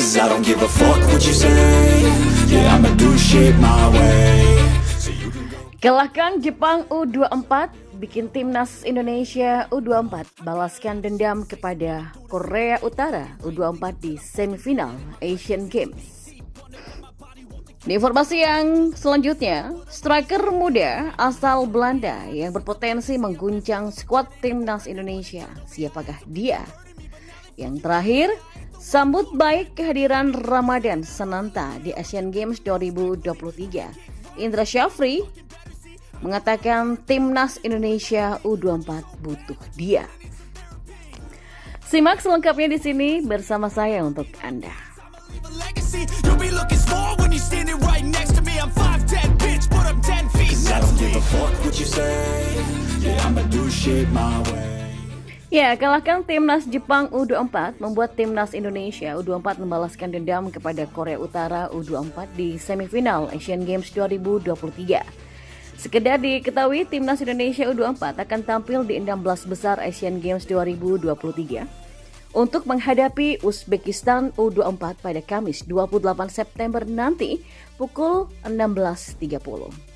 'Cause I don't give a fuck what you say. Yeah, I'ma do shit my way. Kalahkan Jepang U24, bikin timnas Indonesia U24 balaskan dendam kepada Korea Utara U24 di semifinal Asian Games. Di informasi yang selanjutnya, striker muda asal Belanda yang berpotensi mengguncang skuad timnas Indonesia. Siapakah dia? Yang terakhir, sambut baik kehadiran Ramadan Sananta di Asian Games 2023. Indra Syafri mengatakan timnas Indonesia U24 butuh dia. Simak selengkapnya di sini bersama saya untuk Anda. Ya, kalahkan timnas Jepang U24 membuat timnas Indonesia U24 membalaskan dendam kepada Korea Utara U24 di semifinal Asian Games 2023. Sekedar diketahui, timnas Indonesia U24 akan tampil di 16 besar Asian Games 2023 untuk menghadapi Uzbekistan U24 pada Kamis 28 September nanti pukul 16.30.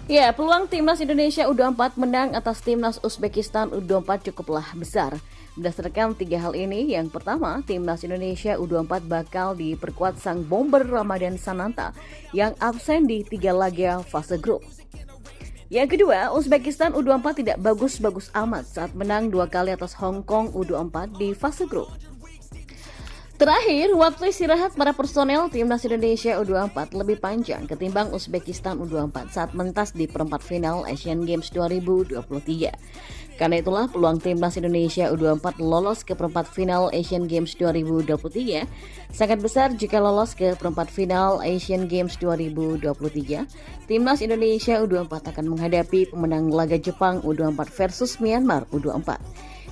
Ya, peluang timnas Indonesia U24 menang atas timnas Uzbekistan U24 cukuplah besar. Berdasarkan 3 hal ini, yang pertama, timnas Indonesia U24 bakal diperkuat sang bomber Ramadan Sananta yang absen di 3 laga fase grup. Yang kedua, Uzbekistan U24 tidak bagus-bagus amat saat menang 2 kali atas Hong Kong U24 di fase grup. Terakhir, waktu istirahat para personel timnas Indonesia U24 lebih panjang ketimbang Uzbekistan U24 saat mentas di perempat final Asian Games 2023. Karena itulah peluang timnas Indonesia U24 lolos ke perempat final Asian Games 2023 sangat besar jika lolos ke perempat final Asian Games 2023. Timnas Indonesia U24 akan menghadapi pemenang laga Jepang U24 versus Myanmar U24.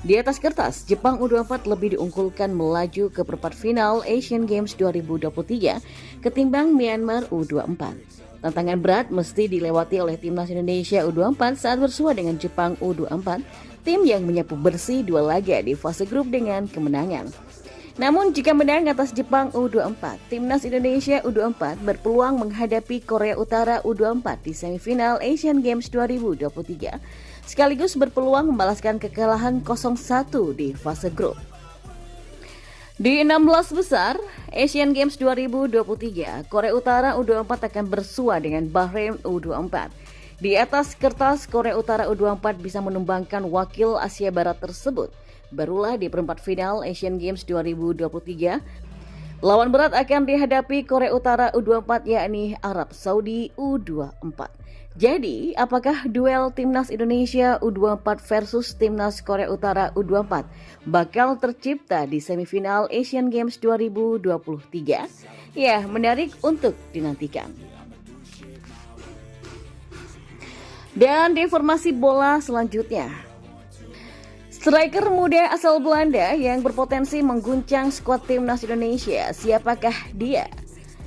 Di atas kertas, Jepang U24 lebih diunggulkan melaju ke perempat final Asian Games 2023 ketimbang Myanmar U24. Tantangan berat mesti dilewati oleh timnas Indonesia U24 saat bersua dengan Jepang U24, tim yang menyapu bersih 2 laga di fase grup dengan kemenangan. Namun jika menang atas Jepang U24, timnas Indonesia U24 berpeluang menghadapi Korea Utara U24 di semifinal Asian Games 2023, sekaligus berpeluang membalaskan kekalahan 0-1 di fase grup. Di 16 besar Asian Games 2023, Korea Utara U24 akan bersua dengan Bahrain U24. Di atas kertas, Korea Utara U24 bisa menumbangkan wakil Asia Barat tersebut. Barulah di perempat final Asian Games 2023, lawan berat akan dihadapi Korea Utara U24 yakni Arab Saudi U24. Jadi, apakah duel timnas Indonesia U24 versus timnas Korea Utara U24 bakal tercipta di semifinal Asian Games 2023? Ya, menarik untuk dinantikan. Dan di informasi bola selanjutnya, striker muda asal Belanda yang berpotensi mengguncang skuad timnas Indonesia, siapakah dia?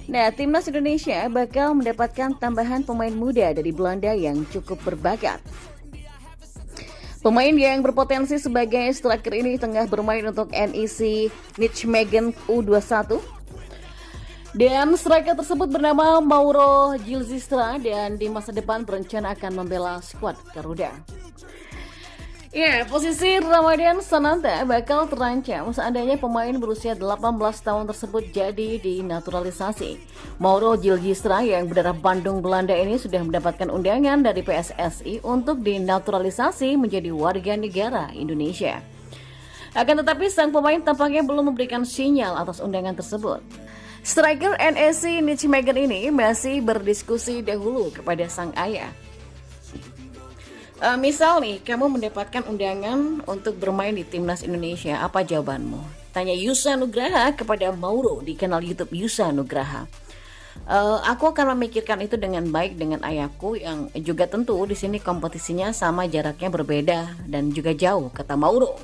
Nah, timnas Indonesia bakal mendapatkan tambahan pemain muda dari Belanda yang cukup berbakat. Pemain yang berpotensi sebagai striker ini tengah bermain untuk NEC Nijmegen U21. Dan striker tersebut bernama Mauro Gilzistra dan di masa depan berencana akan membela skuad Garuda. Ya, posisi Ramadan Sananta bakal terancam seandainya pemain berusia 18 tahun tersebut jadi dinaturalisasi. Mauro Gilzistra yang berdarah Bandung Belanda ini sudah mendapatkan undangan dari PSSI untuk dinaturalisasi menjadi warga negara Indonesia. Akan tetapi sang pemain tampaknya belum memberikan sinyal atas undangan tersebut. Striker NEC Nijmegen ini masih berdiskusi dahulu kepada sang ayah. Misal nih, kamu mendapatkan undangan untuk bermain di timnas Indonesia, apa jawabanmu? Tanya Yusa Nugraha kepada Mauro di kanal YouTube Yusa Nugraha. Aku akan memikirkan itu dengan baik dengan ayahku yang juga tentu di sini kompetisinya sama jaraknya berbeda dan juga jauh, kata Mauro.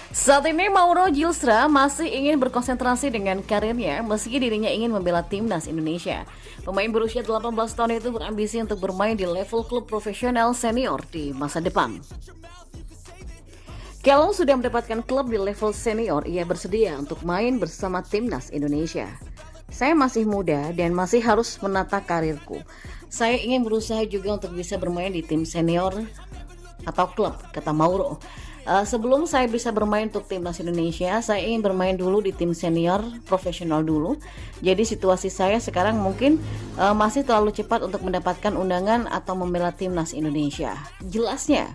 Saat ini Mauro Gilzistra masih ingin berkonsentrasi dengan karirnya meski dirinya ingin membela timnas Indonesia. Pemain berusia 18 tahun itu berambisi untuk bermain di level klub profesional senior di masa depan. Kalau sudah mendapatkan klub di level senior, ia bersedia untuk main bersama timnas Indonesia. Saya masih muda dan masih harus menata karirku. Saya ingin berusaha juga untuk bisa bermain di tim senior atau klub, kata Mauro. Sebelum saya bisa bermain untuk timnas Indonesia, saya ingin bermain dulu di tim senior profesional dulu. Jadi situasi saya sekarang mungkin masih terlalu cepat untuk mendapatkan undangan atau membela timnas Indonesia. Jelasnya,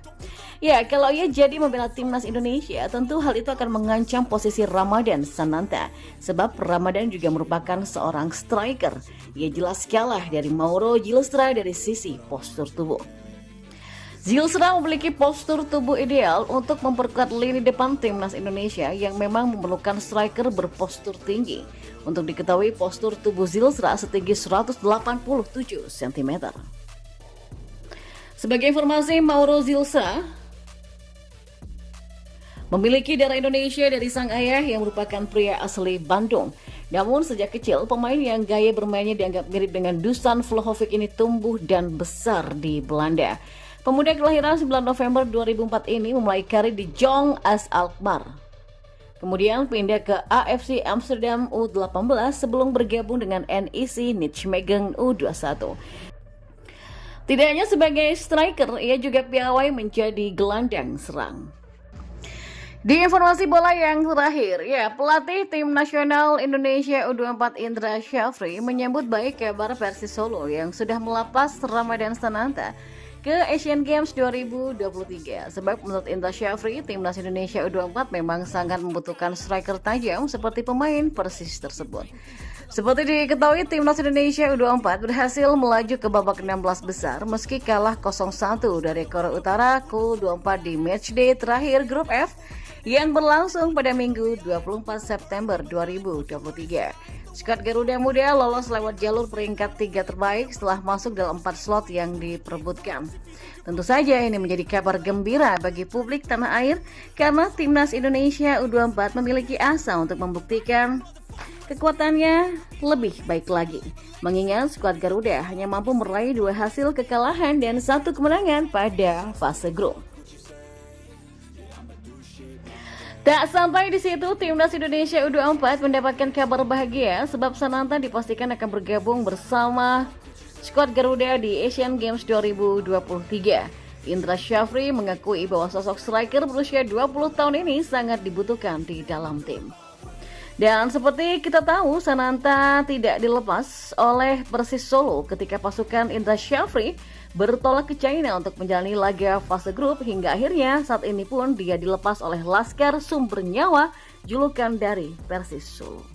ya kalau ia jadi membela timnas Indonesia, tentu hal itu akan mengancam posisi Ramadan Sananta. Sebab Ramadan juga merupakan seorang striker. Ia jelas kalah dari Mauro Zylstra dari sisi postur tubuh. Zylstra memiliki postur tubuh ideal untuk memperkuat lini depan timnas Indonesia yang memang memerlukan striker berpostur tinggi. Untuk diketahui, postur tubuh Zylstra setinggi 187 cm. Sebagai informasi, Mauro Zylstra memiliki darah Indonesia dari sang ayah yang merupakan pria asli Bandung. Namun sejak kecil, pemain yang gaya bermainnya dianggap mirip dengan Dusan Vlahovic ini tumbuh dan besar di Belanda. Pemuda kelahiran 9 November 2004 ini memulai karir di Jong AS Alkmaar. Kemudian pindah ke AFC Amsterdam U18 sebelum bergabung dengan NEC Nijmegen U21. Tidak hanya sebagai striker, ia juga piawai menjadi gelandang serang. Di informasi bola yang terakhir, pelatih tim nasional Indonesia U24 Indra Syafri menyambut baik kabar Persis Solo yang sudah melepas Ramadan Sananta ke Asian Games 2023. Sebab menurut Indra Syafri, timnas Indonesia U24 memang sangat membutuhkan striker tajam seperti pemain Persis tersebut. Seperti diketahui, timnas Indonesia U24 berhasil melaju ke babak 16 besar meski kalah 0-1 dari Korea Utara Ku24 di matchday terakhir grup F yang berlangsung pada Minggu 24 September 2023. Skuad Garuda Muda lolos lewat jalur peringkat 3 terbaik setelah masuk dalam 4 slot yang diperebutkan. Tentu saja ini menjadi kabar gembira bagi publik tanah air karena timnas Indonesia U24 memiliki asa untuk membuktikan kekuatannya lebih baik lagi. Mengingat skuad Garuda hanya mampu meraih 2 hasil kekalahan dan 1 kemenangan pada fase grup. Tak sampai di situ, timnas Indonesia U24 mendapatkan kabar bahagia sebab Sananta dipastikan akan bergabung bersama skuad Garuda di Asian Games 2023. Indra Syafri mengakui bahwa sosok striker berusia 20 tahun ini sangat dibutuhkan di dalam tim. Dan seperti kita tahu, Sananta tidak dilepas oleh Persis Solo ketika pasukan Indra Syafri bertolak ke China untuk menjalani laga fase grup hingga akhirnya saat ini pun dia dilepas oleh Laskar Sumber Nyawa, julukan dari Persis Solo.